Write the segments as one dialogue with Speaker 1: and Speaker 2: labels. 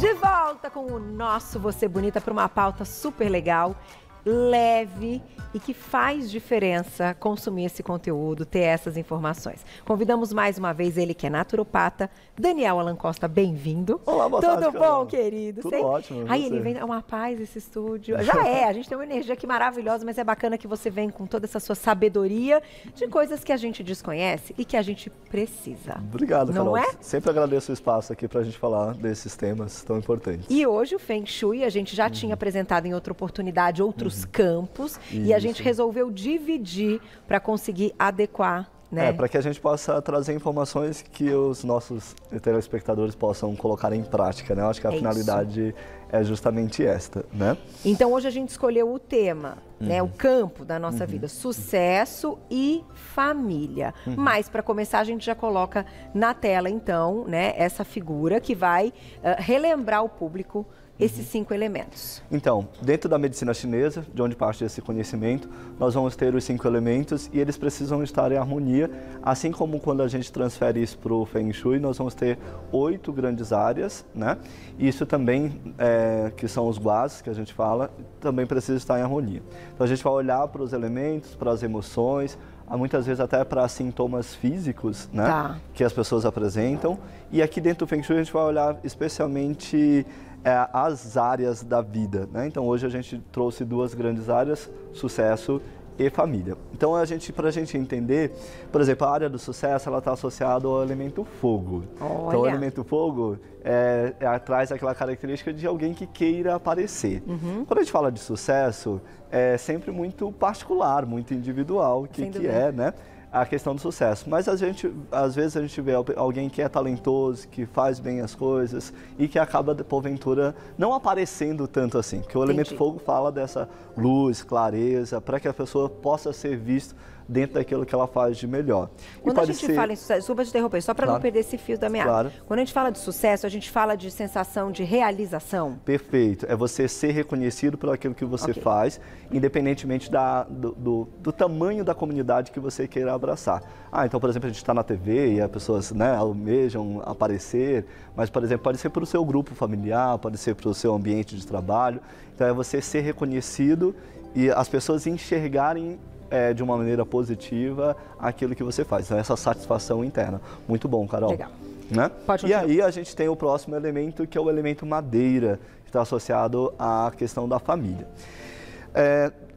Speaker 1: De volta com o nosso Você Bonita para uma pauta super legal, leve e que faz diferença consumir esse conteúdo, ter essas informações. Convidamos mais uma vez ele que é naturopata, Daniel Alan Costa, bem-vindo.
Speaker 2: Olá, boa tarde,
Speaker 1: Tudo bom, querido?
Speaker 2: Tudo ótimo.
Speaker 1: Aí ele vem, é uma paz esse estúdio. Já é, a gente tem uma energia aqui maravilhosa, mas é bacana que você vem com toda essa sua sabedoria de coisas que a gente desconhece e que a gente precisa.
Speaker 2: Obrigado, Carol.
Speaker 1: Não é?
Speaker 2: Sempre agradeço o espaço aqui pra gente falar desses temas tão importantes.
Speaker 1: E hoje o Feng Shui, a gente já tinha apresentado em outra oportunidade outros campos e a gente resolveu dividir para conseguir adequar, né?
Speaker 2: Para que a gente possa trazer informações que os nossos telespectadores possam colocar em prática, né? Eu acho que a finalidade é justamente esta, né?
Speaker 1: Então hoje a gente escolheu o tema, né? O campo da nossa vida, sucesso e família. Mas para começar a gente já coloca na tela então, né? Essa figura que vai relembrar o público esses 5 elementos.
Speaker 2: Então, dentro da medicina chinesa, de onde parte esse conhecimento, nós vamos ter os 5 elementos e eles precisam estar em harmonia, assim como quando a gente transfere isso para o Feng Shui, nós vamos ter 8 grandes áreas, né? Isso também, que são os guas que a gente fala, também precisa estar em harmonia. Então a gente vai olhar para os elementos, para as emoções, muitas vezes até para sintomas físicos, né? Que as pessoas apresentam. E aqui dentro do Feng Shui a gente vai olhar especialmente as áreas da vida, né? Então hoje a gente trouxe 2 grandes áreas, sucesso e família. Então para a gente entender, por exemplo, a área do sucesso ela está associada ao elemento fogo.
Speaker 1: Olha.
Speaker 2: Então o elemento fogo traz aquela característica de alguém que queira aparecer. Quando a gente fala de sucesso, é sempre muito particular, muito individual, que é, né? A questão do sucesso, mas às vezes a gente vê alguém que é talentoso, que faz bem as coisas e que acaba, porventura, não aparecendo tanto assim, porque o elemento fogo fala dessa luz, clareza, para que a pessoa possa ser vista dentro daquilo que ela faz de melhor.
Speaker 1: Quando a gente fala em sucesso, desculpa te interromper, só para não perder esse fio da meada. Quando a gente fala de sucesso, a gente fala de sensação de realização.
Speaker 2: Perfeito. É você ser reconhecido por aquilo que você faz, independentemente do tamanho da comunidade que você queira abraçar. Então, por exemplo, a gente está na TV e as pessoas, né, almejam aparecer, mas, por exemplo, pode ser para o seu grupo familiar, pode ser para o seu ambiente de trabalho. Então, é você ser reconhecido e as pessoas enxergarem de uma maneira positiva aquilo que você faz. Então, essa satisfação interna. Muito bom, Carol.
Speaker 1: Legal.
Speaker 2: Né?
Speaker 1: Pode
Speaker 2: e aí a gente tem o próximo elemento, que é o elemento madeira, que está associado à questão da família.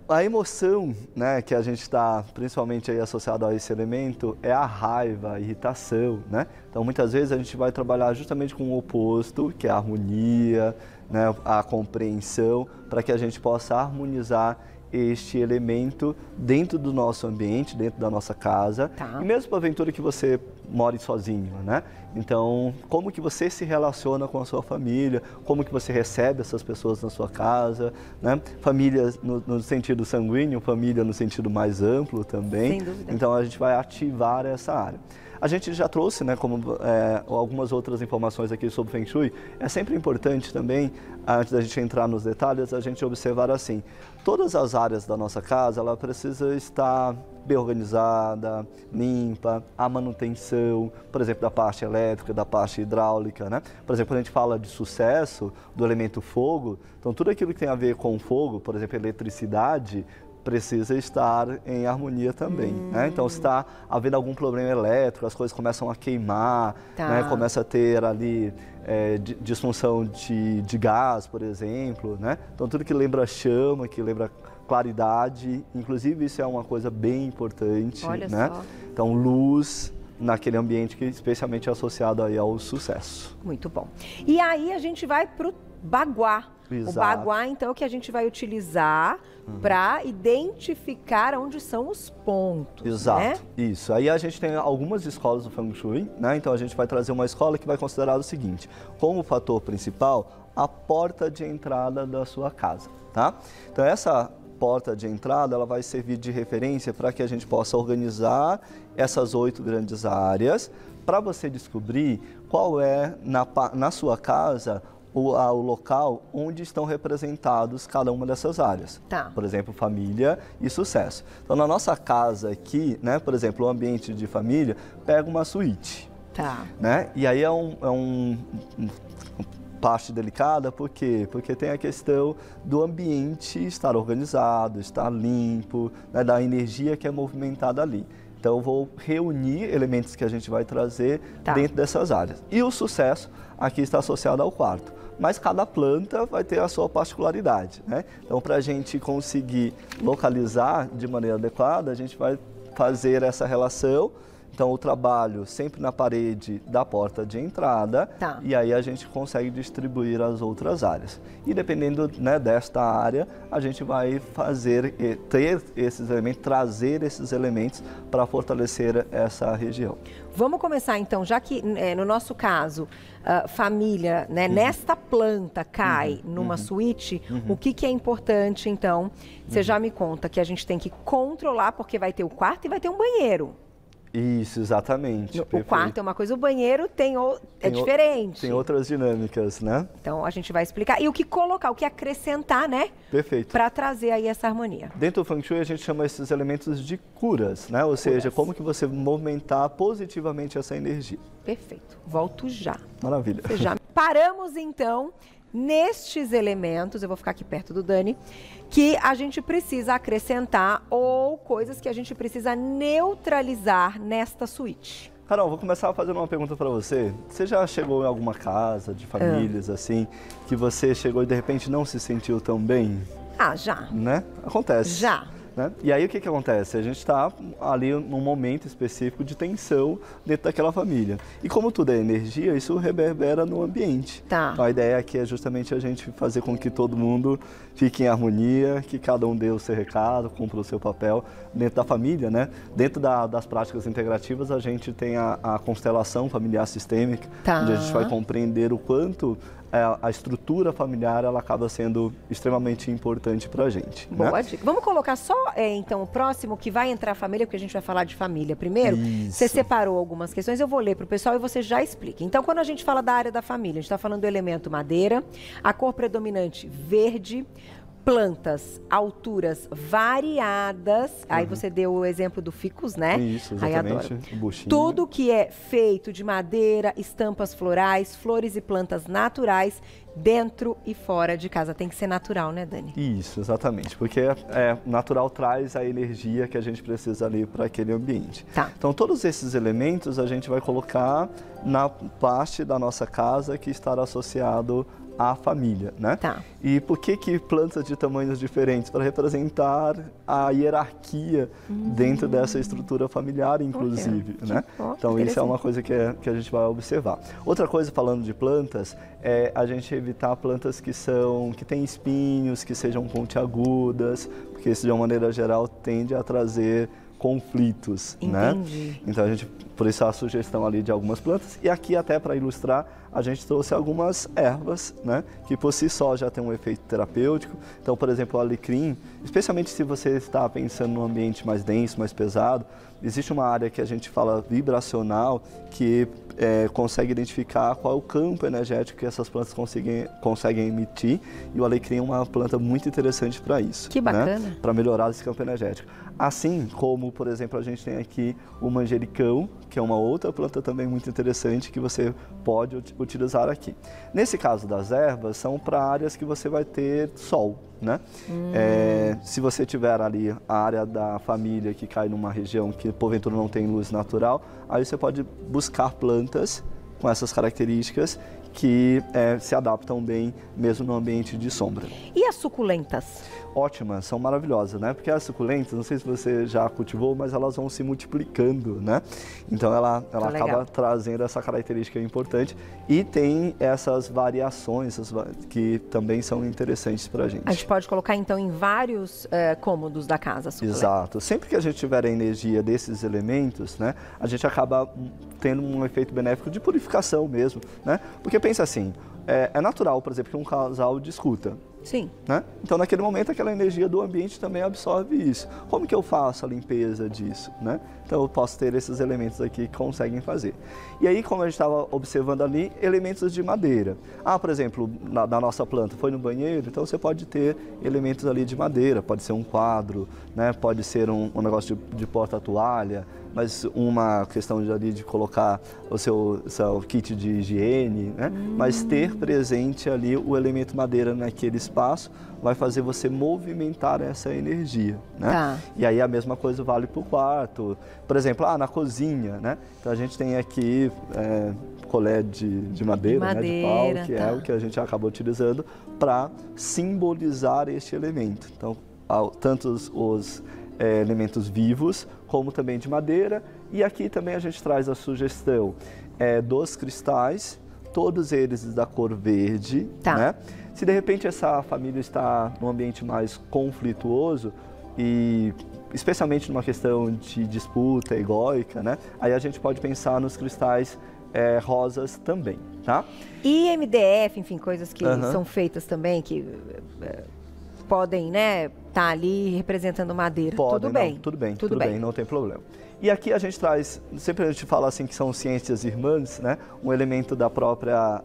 Speaker 2: A emoção, né, que a gente está principalmente aí associado a esse elemento é a raiva, a irritação, né? Então, muitas vezes a gente vai trabalhar justamente com o oposto, que é a harmonia, né, a compreensão, para que a gente possa harmonizar este elemento dentro do nosso ambiente, dentro da nossa casa, e mesmo porventura que você more sozinho, né? Então, como que você se relaciona com a sua família, como que você recebe essas pessoas na sua casa, né? Família no sentido sanguíneo, família no sentido mais amplo também.
Speaker 1: Sem dúvida.
Speaker 2: Então, a gente vai ativar essa área. A gente já trouxe, né, como algumas outras informações aqui sobre Feng Shui. É sempre importante também, antes da gente entrar nos detalhes, a gente observar assim, todas as áreas da nossa casa, ela precisa estar bem organizada, limpa, a manutenção, por exemplo, da parte elétrica, da parte hidráulica, né? Por exemplo, quando a gente fala de sucesso, do elemento fogo, então tudo aquilo que tem a ver com fogo, por exemplo, eletricidade, precisa estar em harmonia também, né? Então, se está havendo algum problema elétrico, as coisas começam a queimar, né? Começa a ter ali disfunção de gás, por exemplo, né? Então, tudo que lembra chama, que lembra claridade, inclusive isso é uma coisa bem importante, né? Então, luz naquele ambiente que especialmente é associado aí ao sucesso.
Speaker 1: Muito bom. E aí a gente vai para o baguá.
Speaker 2: Exato.
Speaker 1: O baguá, então, é o que a gente vai utilizar para identificar onde são os pontos.
Speaker 2: Exato,
Speaker 1: né?
Speaker 2: Isso. Aí a gente tem algumas escolas do Feng Shui, né? Então a gente vai trazer uma escola que vai considerar o seguinte, como fator principal, a porta de entrada da sua casa, tá? Então essa porta de entrada, ela vai servir de referência para que a gente possa organizar essas 8 grandes áreas, para você descobrir qual é, na sua casa, o local onde estão representados cada uma dessas áreas. Por exemplo, família e sucesso. Então, na nossa casa aqui, né, por exemplo, o ambiente de família, pega uma suíte. Né? E aí parte delicada, por quê? Porque tem a questão do ambiente estar organizado, estar limpo, né, da energia que é movimentada ali. Então, eu vou reunir elementos que a gente vai trazer dentro dessas áreas. E o sucesso aqui está associado ao quarto. Mas cada planta vai ter a sua particularidade, né? Então, para a gente conseguir localizar de maneira adequada, a gente vai fazer essa relação. Então, o trabalho sempre na parede da porta de entrada, e aí a gente consegue distribuir as outras áreas. E dependendo, né, desta área, a gente vai ter esses elementos, trazer esses elementos para fortalecer essa região.
Speaker 1: Vamos começar então, já que no nosso caso, família, né, nesta planta cai numa suíte, o que é importante então? Você já me conta que a gente tem que controlar, porque vai ter o quarto e vai ter um banheiro.
Speaker 2: Isso, exatamente.
Speaker 1: O quarto é uma coisa, o banheiro é diferente.
Speaker 2: Tem outras dinâmicas, né?
Speaker 1: Então a gente vai explicar. E o que colocar, o que acrescentar, né?
Speaker 2: Perfeito.
Speaker 1: Para trazer aí essa harmonia.
Speaker 2: Dentro do Feng Shui a gente chama esses elementos de curas, né? Ou seja, como que você movimentar positivamente essa energia.
Speaker 1: Perfeito. Volto já.
Speaker 2: Maravilha.
Speaker 1: Já. Paramos então nestes elementos, eu vou ficar aqui perto do Dani, que a gente precisa acrescentar ou coisas que a gente precisa neutralizar nesta suíte.
Speaker 2: Carol, vou começar fazendo uma pergunta para você. Você já chegou em alguma casa de famílias assim, que você chegou e de repente não se sentiu tão bem?
Speaker 1: Ah, já.
Speaker 2: Né? Acontece.
Speaker 1: Já.
Speaker 2: Né? E aí o que acontece? A gente está ali num momento específico de tensão dentro daquela família. E como tudo é energia, isso reverbera no ambiente. Então a ideia aqui é justamente a gente fazer com que todo mundo fique em harmonia, que cada um dê o seu recado, cumpra o seu papel dentro da família, né? Dentro das práticas integrativas a gente tem a constelação familiar sistêmica, onde a gente vai compreender o quanto a estrutura familiar ela acaba sendo extremamente importante para a gente.
Speaker 1: Boa dica. Vamos colocar só, então, o próximo que vai entrar a família, porque a gente vai falar de família primeiro.
Speaker 2: Isso.
Speaker 1: Você separou algumas questões, eu vou ler para o pessoal e você já explica. Então, quando a gente fala da área da família, a gente está falando do elemento madeira, a cor predominante verde, plantas, alturas variadas. Aí você deu o exemplo do ficus, né?
Speaker 2: Isso, exatamente. O buchinho.
Speaker 1: Tudo que é feito de madeira, estampas florais, flores e plantas naturais, dentro e fora de casa. Tem que ser natural, né, Dani?
Speaker 2: Isso, exatamente. Porque natural traz a energia que a gente precisa ali para aquele ambiente. Então, todos esses elementos a gente vai colocar na parte da nossa casa que estará associado à família, né? E por que plantas de tamanhos diferentes? Para representar a hierarquia dentro dessa estrutura familiar, inclusive, né? Então, isso é uma coisa que a gente vai observar. Outra coisa, falando de plantas, é a gente evitar plantas que têm espinhos, que sejam pontiagudas, porque isso, de uma maneira geral, tende a trazer conflitos, né? Então, por isso a sugestão ali de algumas plantas. E aqui, até para ilustrar, a gente trouxe algumas ervas, né, que por si só já tem um efeito terapêutico. Então, por exemplo, o alecrim, especialmente se você está pensando num ambiente mais denso, mais pesado, existe uma área que a gente fala vibracional, que consegue identificar qual é o campo energético que essas plantas conseguem emitir, e o alecrim é uma planta muito interessante para isso.
Speaker 1: Que bacana!
Speaker 2: Né, para melhorar esse campo energético. Assim como, por exemplo, a gente tem aqui o manjericão, que é uma outra planta também muito interessante que você pode utilizar aqui. Nesse caso das ervas, são para áreas que você vai ter sol, né? Se você tiver ali a área da família que cai numa região que porventura não tem luz natural, aí você pode buscar plantas com essas características que se adaptam bem mesmo no ambiente de sombra.
Speaker 1: E as suculentas?
Speaker 2: Ótimas, são maravilhosas, né? Porque as suculentas, não sei se você já cultivou, mas elas vão se multiplicando, né? Então ela acaba trazendo essa característica importante e tem essas variações que também são interessantes para a gente.
Speaker 1: A gente pode colocar então em vários cômodos da casa a suculenta.
Speaker 2: Exato. Sempre que a gente tiver a energia desses elementos, né, a gente acaba tendo um efeito benéfico de purificação mesmo, né? Porque pensa assim, é natural, por exemplo, que um casal discuta.
Speaker 1: Sim.
Speaker 2: Né? Então, naquele momento, aquela energia do ambiente também absorve isso. Como que eu faço a limpeza disso? Né? Então, eu posso ter esses elementos aqui que conseguem fazer. E aí, como a gente estava observando ali, elementos de madeira. Por exemplo, na nossa planta, foi no banheiro, então você pode ter elementos ali de madeira. Pode ser um quadro, né? Pode ser um negócio de porta-toalha, mas uma questão de colocar o seu kit de higiene, né? Mas ter presente ali o elemento madeira naquele espaço vai fazer você movimentar essa energia, né?
Speaker 1: Tá.
Speaker 2: E aí a mesma coisa vale para o quarto. Por exemplo, na cozinha, né? Então a gente tem aqui colher de madeira, né? De pau, que é o que a gente acaba utilizando para simbolizar este elemento. Então, tanto os elementos vivos, como também de madeira. E aqui também a gente traz a sugestão dos cristais, todos eles da cor verde, né? Se de repente essa família está num ambiente mais conflituoso, e especialmente numa questão de disputa egóica, né? Aí a gente pode pensar nos cristais rosas também, tá?
Speaker 1: E MDF, enfim, coisas que são feitas também, que podem, né, tá ali representando madeira.
Speaker 2: Podem,
Speaker 1: tudo
Speaker 2: tudo bem, não tem problema. E aqui a gente traz, sempre a gente fala assim que são ciências irmãs, né? Um elemento da própria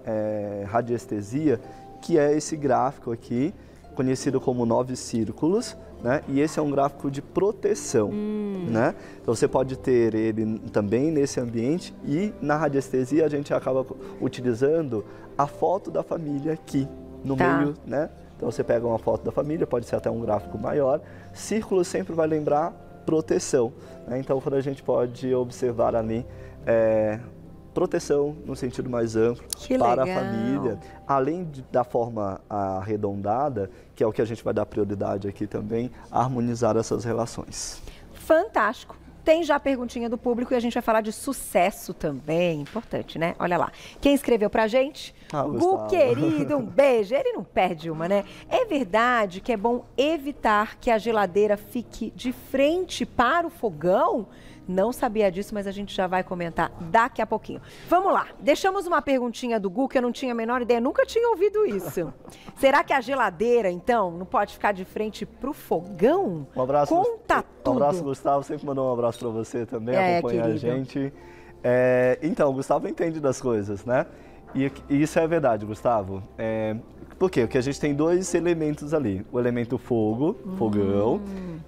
Speaker 2: radiestesia, que é esse gráfico aqui, conhecido como 9 círculos, né? E esse é um gráfico de proteção, né? Então você pode ter ele também nesse ambiente, e na radiestesia a gente acaba utilizando a foto da família aqui no meio, né? Então você pega uma foto da família, pode ser até um gráfico maior. Círculo sempre vai lembrar proteção, né? Então quando a gente pode observar ali proteção no sentido mais amplo para a família, além da forma arredondada, que é o que a gente vai dar prioridade aqui também, harmonizar essas relações.
Speaker 1: Fantástico. Tem já a perguntinha do público e a gente vai falar de sucesso também, importante, né? Olha lá, quem escreveu pra gente? Gu, querido, um beijo. Ele não perde uma, né? É verdade que é bom evitar que a geladeira fique de frente para o fogão? Não sabia disso, mas a gente já vai comentar daqui a pouquinho. Vamos lá, deixamos uma perguntinha do Gu, que eu não tinha a menor ideia, nunca tinha ouvido isso. Será que a geladeira, então, não pode ficar de frente pro fogão?
Speaker 2: Um abraço,
Speaker 1: Conta tudo.
Speaker 2: Um abraço, Gustavo, sempre mandou um abraço para você também, acompanha a gente. Então, o Gustavo entende das coisas, né? E isso é verdade, Gustavo. Por quê? Porque a gente tem 2 elementos ali, o elemento fogo, fogão,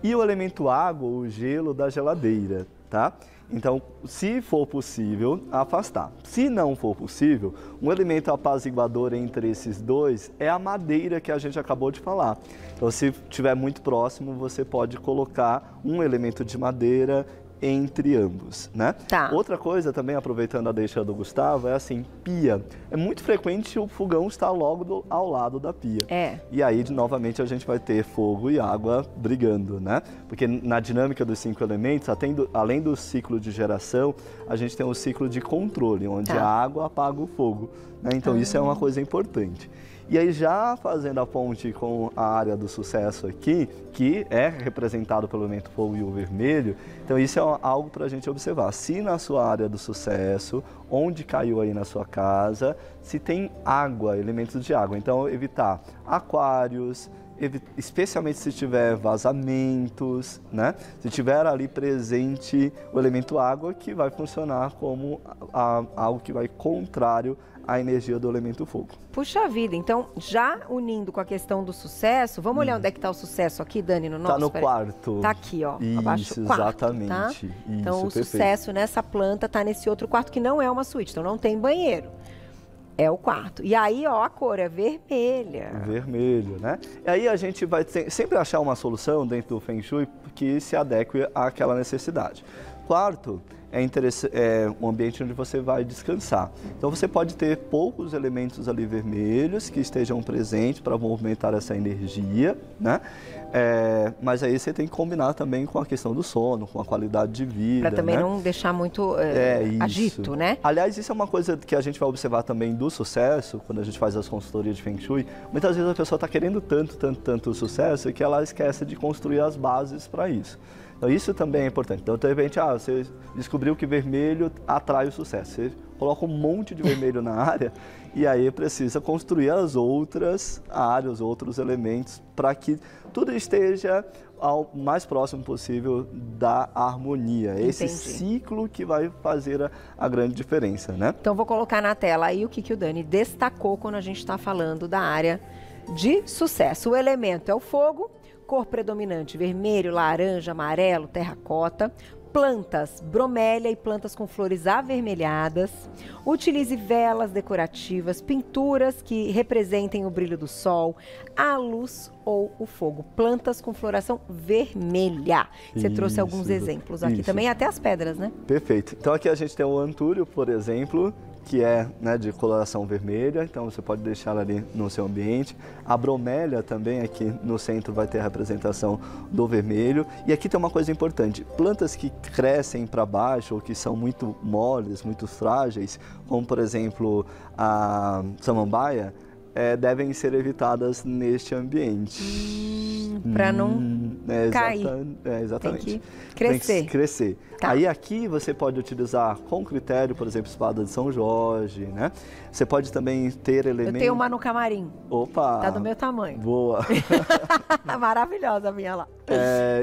Speaker 2: e o elemento água, o gelo da geladeira, tá? Então, se for possível, afastar. Se não for possível, um elemento apaziguador entre esses 2 é a madeira que a gente acabou de falar. Então, se estiver muito próximo, você pode colocar um elemento de madeira entre ambos, né?
Speaker 1: Tá.
Speaker 2: Outra coisa também, aproveitando a deixa do Gustavo, é assim, pia. É muito frequente o fogão estar logo ao lado da pia. E aí, novamente, a gente vai ter fogo e água brigando, né? Porque na dinâmica dos 5 elementos, além do ciclo de geração, a gente tem um ciclo de controle, onde a água apaga o fogo, né? Então, isso é uma coisa importante. E aí, já fazendo a ponte com a área do sucesso aqui, que é representado pelo elemento fogo e o vermelho, então isso é algo para a gente observar. Se na sua área do sucesso, onde caiu aí na sua casa, se tem água, elementos de água, então evitar aquários, especialmente se tiver vazamentos, né? Se tiver ali presente o elemento água, que vai funcionar como algo que vai contrário à energia do elemento fogo.
Speaker 1: Puxa vida, então já unindo com a questão do sucesso, vamos olhar onde é que está o sucesso aqui, Dani, no nosso?
Speaker 2: Tá no quarto.
Speaker 1: Tá aqui, ó,
Speaker 2: isso,
Speaker 1: abaixo, quarto,
Speaker 2: exatamente.
Speaker 1: Tá?
Speaker 2: Isso,
Speaker 1: então o
Speaker 2: perfeito.
Speaker 1: sucesso nessa planta tá nesse outro quarto que não é uma suíte, então não tem banheiro. É o quarto. E aí, ó, a cor é vermelha.
Speaker 2: Vermelho, né? E aí a gente vai sempre achar uma solução dentro do Feng Shui que se adeque àquela necessidade. Quarto é um ambiente onde você vai descansar. Então você pode ter poucos elementos ali vermelhos que estejam presentes para movimentar essa energia, né? Mas aí você tem que combinar também com a questão do sono, com a qualidade de vida.
Speaker 1: Para também
Speaker 2: né?
Speaker 1: não deixar muito agito, né?
Speaker 2: Aliás, isso é uma coisa que a gente vai observar também do sucesso, quando a gente faz as consultorias de Feng Shui. Muitas vezes a pessoa está querendo tanto o sucesso que ela esquece de construir as bases para isso. Então isso também é importante. Então de repente, você descobriu que vermelho atrai o sucesso. Você coloca um monte de vermelho na área e aí precisa construir as outras áreas, outros elementos para que tudo esteja ao mais próximo possível da harmonia. Esse ciclo que vai fazer a grande diferença, né?
Speaker 1: Então vou colocar na tela aí o que o Dani destacou quando a gente está falando da área de sucesso. O elemento é o fogo, cor predominante vermelho, laranja, amarelo, terracota, Plantas, bromélia e plantas com flores avermelhadas. Utilize velas decorativas, pinturas que representem o brilho do sol, a luz ou o fogo. Plantas com floração vermelha. Você trouxe alguns exemplos aqui também, até as pedras, né?
Speaker 2: Perfeito. Então aqui a gente tem o antúrio, por exemplo, que é, né, de coloração vermelha, então você pode deixar ela ali no seu ambiente. A bromélia também aqui no centro vai ter a representação do vermelho. E aqui tem uma coisa importante, plantas que crescem para baixo ou que são muito moles, muito frágeis, como por exemplo a samambaia, devem ser evitadas neste ambiente.
Speaker 1: Para não cair.
Speaker 2: Exatamente.
Speaker 1: Tem que crescer.
Speaker 2: Tem que crescer.
Speaker 1: Tá.
Speaker 2: Aí aqui você pode utilizar com critério, por exemplo, espada de São Jorge, né? Você pode também ter elementos...
Speaker 1: Eu tenho uma no camarim.
Speaker 2: Opa!
Speaker 1: Tá do meu tamanho.
Speaker 2: Boa!
Speaker 1: Maravilhosa a minha lá.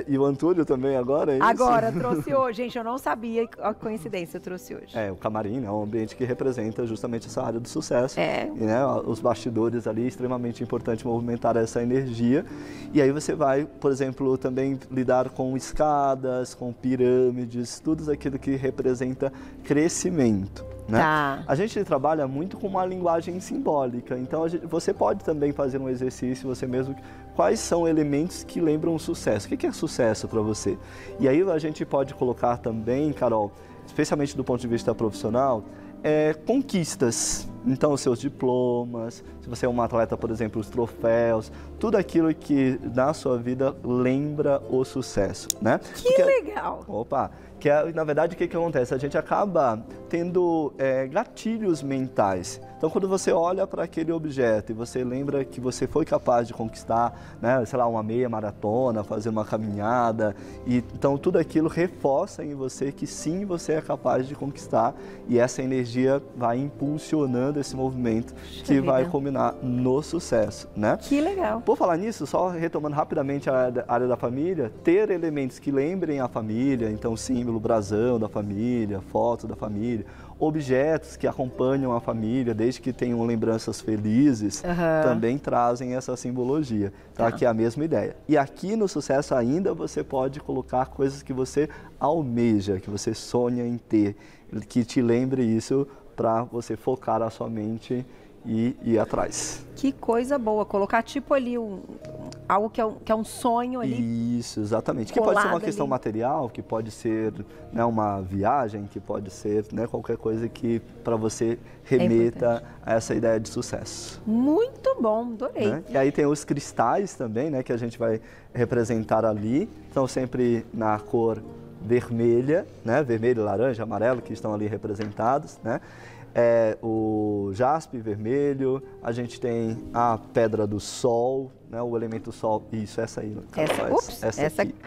Speaker 2: E o antúrio também agora, é isso?
Speaker 1: Agora, trouxe hoje. Gente, eu não sabia a coincidência, eu trouxe hoje.
Speaker 2: O camarim é um ambiente que representa justamente essa área do sucesso. E, né, os bastidores ali, extremamente importante movimentar essa energia. E aí você vai, por exemplo, também lidar com escadas, com pirâmides, tudo aquilo que representa crescimento. Né?
Speaker 1: Tá.
Speaker 2: A gente trabalha muito com uma linguagem simbólica, então você pode também fazer um exercício você mesmo, quais são elementos que lembram sucesso, o que é sucesso para você? E aí a gente pode colocar também, Carol, especialmente do ponto de vista profissional, conquistas, então os seus diplomas, se você é um atleta, por exemplo, os troféus, tudo aquilo que na sua vida lembra o sucesso, né?
Speaker 1: Que legal!
Speaker 2: Opa! Que na verdade, o que acontece? A gente acaba tendo gatilhos mentais. Então, quando você olha para aquele objeto e você lembra que você foi capaz de conquistar, né, sei lá, uma meia maratona, fazer uma caminhada, então tudo aquilo reforça em você que sim, você é capaz de conquistar e essa energia vai impulsionando esse movimento que vai culminar no sucesso, né?
Speaker 1: Que legal!
Speaker 2: Por falar nisso, só retomando rapidamente a área da família, ter elementos que lembrem a família, então símbolo, brasão da família, foto da família, objetos que acompanham a família, desde que tenham lembranças felizes, também trazem essa simbologia. Então aqui é a mesma ideia. E aqui no sucesso ainda você pode colocar coisas que você almeja, que você sonha em ter, que te lembre isso para você focar a sua mente e ir atrás.
Speaker 1: Que coisa boa, colocar tipo ali algo que é um sonho ali.
Speaker 2: Isso, exatamente. Que pode ser uma questão material, que pode ser, né, uma viagem, que pode ser, né, qualquer coisa que para você remeta a essa ideia de sucesso. Muito
Speaker 1: bom, adorei.
Speaker 2: Né? E aí tem os cristais também, né, que a gente vai representar ali. Então sempre na cor vermelha, né, vermelho, laranja, amarelo, que estão ali representados, né? O jaspe vermelho, a gente tem a pedra do sol, né, o elemento sol, isso, essa aí.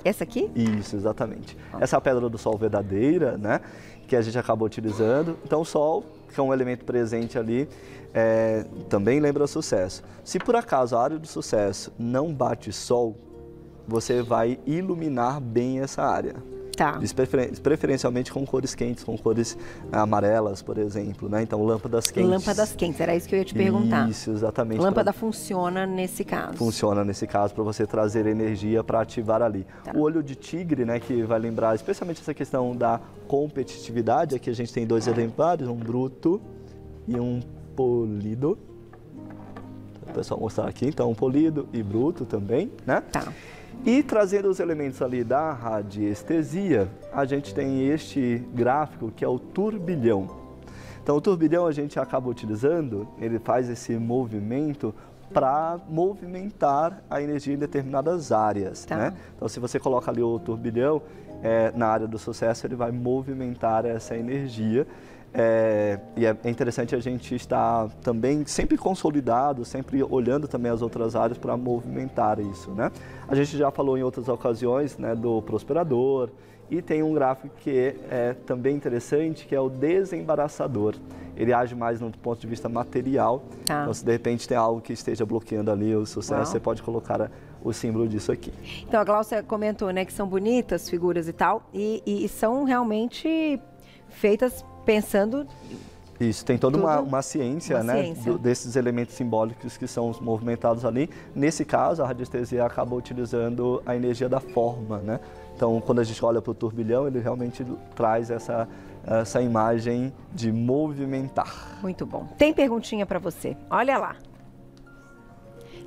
Speaker 1: Essa aqui?
Speaker 2: Isso, exatamente. Essa é a pedra do sol verdadeira, né, que a gente acabou utilizando. Então o sol, que é um elemento presente ali, também lembra sucesso. Se por acaso a área do sucesso não bate sol, você vai iluminar bem essa área.
Speaker 1: Tá.
Speaker 2: Preferencialmente com cores quentes, com cores amarelas, por exemplo, né? Então, lâmpadas quentes.
Speaker 1: Lâmpadas quentes, era isso que eu ia te perguntar.
Speaker 2: Isso, exatamente.
Speaker 1: Lâmpada funciona nesse caso.
Speaker 2: Funciona nesse caso para você trazer energia para ativar ali. Tá. O olho de tigre, né, que vai lembrar especialmente essa questão da competitividade. Aqui a gente tem dois exemplares, um bruto e um polido. Vou pessoal mostrar aqui, então, um polido e bruto também, né?
Speaker 1: Tá.
Speaker 2: E trazendo os elementos ali da radiestesia, a gente tem este gráfico que é o turbilhão. Então o turbilhão a gente acaba utilizando, ele faz esse movimento para movimentar a energia em determinadas áreas. Tá. Né? Então se você coloca ali o turbilhão na área do sucesso, ele vai movimentar essa energia. E é interessante a gente estar também sempre consolidado, sempre olhando também as outras áreas para movimentar isso, né? A gente já falou em outras ocasiões, né, do prosperador, e tem um gráfico que é também interessante, que é o desembaraçador. Ele age mais no ponto de vista material, então se de repente tem algo que esteja bloqueando ali o sucesso, você pode colocar o símbolo disso aqui.
Speaker 1: Então a Gláucia comentou, né, que são bonitas figuras e tal, e são realmente feitas pensando
Speaker 2: Isso, tem toda uma ciência, né, desses elementos simbólicos que são movimentados ali. Nesse caso, a radiestesia acaba utilizando a energia da forma, né? Então, quando a gente olha para o turbilhão, ele realmente traz essa imagem de movimentar.
Speaker 1: Muito bom. Tem perguntinha para você. Olha lá.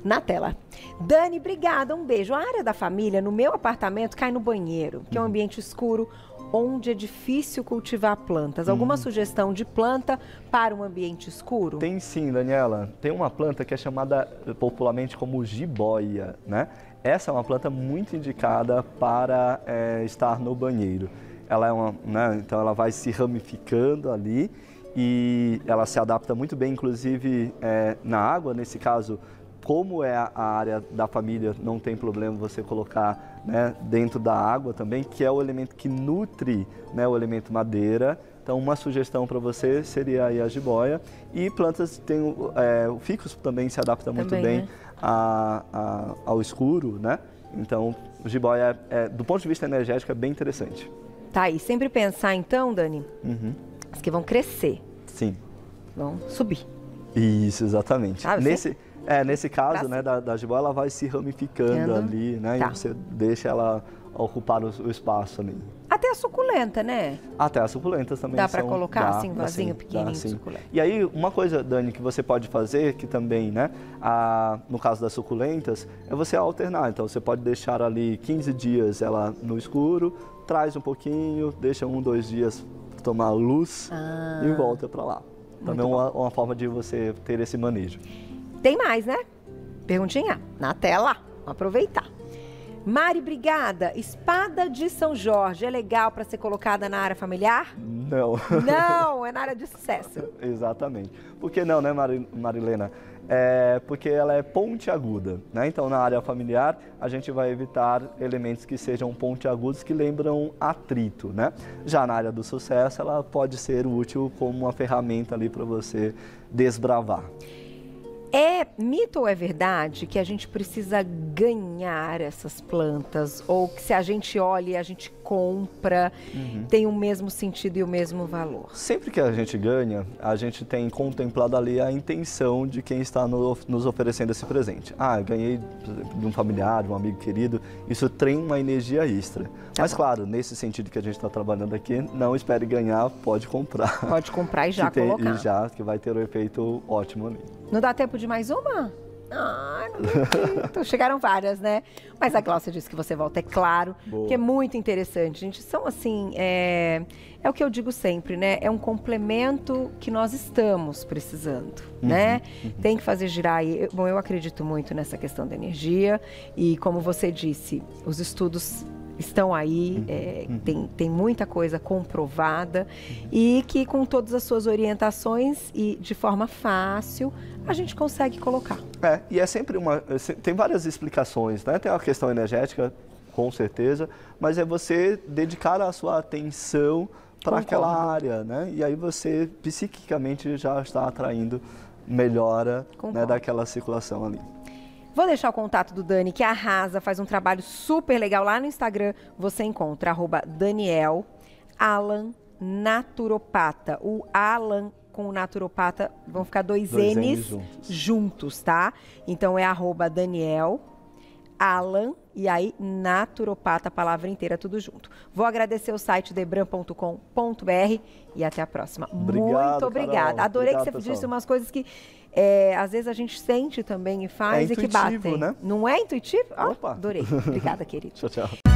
Speaker 1: Na tela. Dani, obrigada, um beijo. A área da família no meu apartamento cai no banheiro, que é um ambiente escuro, onde é difícil cultivar plantas. Alguma sugestão de planta para um ambiente escuro?
Speaker 2: Tem sim, Daniela. Tem uma planta que é chamada popularmente como jiboia, né? Essa é uma planta muito indicada para estar no banheiro. Ela é então ela vai se ramificando ali e ela se adapta muito bem, inclusive na água, nesse caso. Como é a área da família, não tem problema você colocar, né, dentro da água também, que é o elemento que nutre, né, o elemento madeira. Então, uma sugestão para você seria aí a jiboia. E plantas, o ficus também se adapta muito bem, né, ao escuro, né? Então, o jiboia, do ponto de vista energético, é bem interessante.
Speaker 1: Tá, e sempre pensar então, Dani, as que vão crescer.
Speaker 2: Sim.
Speaker 1: Vão subir.
Speaker 2: Isso, exatamente.
Speaker 1: Ah,
Speaker 2: nesse caso, né, da jiboia, ela vai se ramificando ali, né? Tá. E você deixa ela ocupar o espaço ali.
Speaker 1: Até a suculenta, né?
Speaker 2: Até as suculentas também
Speaker 1: dá para colocar assim, vasinho pequenininho de suculenta.
Speaker 2: E aí, uma coisa, Dani, que você pode fazer, que também, né, no caso das suculentas, é você alternar. Então, você pode deixar ali 15 dias ela no escuro, traz um pouquinho, deixa 1, 2 dias tomar luz e volta para lá. Também é uma forma de você ter esse manejo.
Speaker 1: Tem mais, né? Perguntinha na tela. Vamos aproveitar. Mari, obrigada. Espada de São Jorge é legal para ser colocada na área familiar?
Speaker 2: Não.
Speaker 1: Não, é na área de sucesso.
Speaker 2: Exatamente. Por que não, né, Marilena? Porque ela é pontiaguda, né? Então, na área familiar, a gente vai evitar elementos que sejam pontiagudos que lembram atrito, né? Já na área do sucesso, ela pode ser útil como uma ferramenta ali para você desbravar.
Speaker 1: É mito ou é verdade que a gente precisa ganhar essas plantas? Ou que se a gente olha e a gente compra, tem o mesmo sentido e o mesmo valor?
Speaker 2: Sempre que a gente ganha, a gente tem contemplado ali a intenção de quem está nos oferecendo esse presente. Ah, eu ganhei de um familiar, de um amigo querido, isso tem uma energia extra. Mas claro, nesse sentido que a gente está trabalhando aqui, não espere ganhar, pode comprar.
Speaker 1: Pode comprar e já colocar.
Speaker 2: E já, que vai ter um efeito ótimo ali.
Speaker 1: Não dá tempo de mais uma? Ah, não acredito. Chegaram várias, né? Mas a Glaucia disse que você volta, é claro, que é muito interessante, gente. São assim, é o que eu digo sempre, né? É um complemento que nós estamos precisando, né? Tem que fazer girar aí. Bom, eu acredito muito nessa questão da energia e, como você disse, os estudos estão aí, tem muita coisa comprovada e que com todas as suas orientações e de forma fácil, a gente consegue colocar.
Speaker 2: E é sempre tem várias explicações, né? Tem a questão energética, com certeza, mas é você dedicar a sua atenção para aquela área, né? E aí você psiquicamente já está atraindo melhora, né, daquela circulação ali.
Speaker 1: Vou deixar o contato do Dani, que arrasa, faz um trabalho super legal lá no Instagram. Você encontra @Daniel Alan Naturopata. O Alan com o naturopata vão ficar dois N's juntos, tá? Então é @Daniel Alan e aí naturopata, a palavra inteira, tudo junto. Vou agradecer o site debram.com.br e até a próxima.
Speaker 2: Obrigado,
Speaker 1: muito obrigada.
Speaker 2: Carol.
Speaker 1: Adorei
Speaker 2: Obrigado,
Speaker 1: que você disse umas coisas que às vezes a gente sente também e faz e que batem.
Speaker 2: né?
Speaker 1: Não é intuitivo?
Speaker 2: Opa.
Speaker 1: Adorei. Obrigada, querido.
Speaker 2: Tchau, tchau.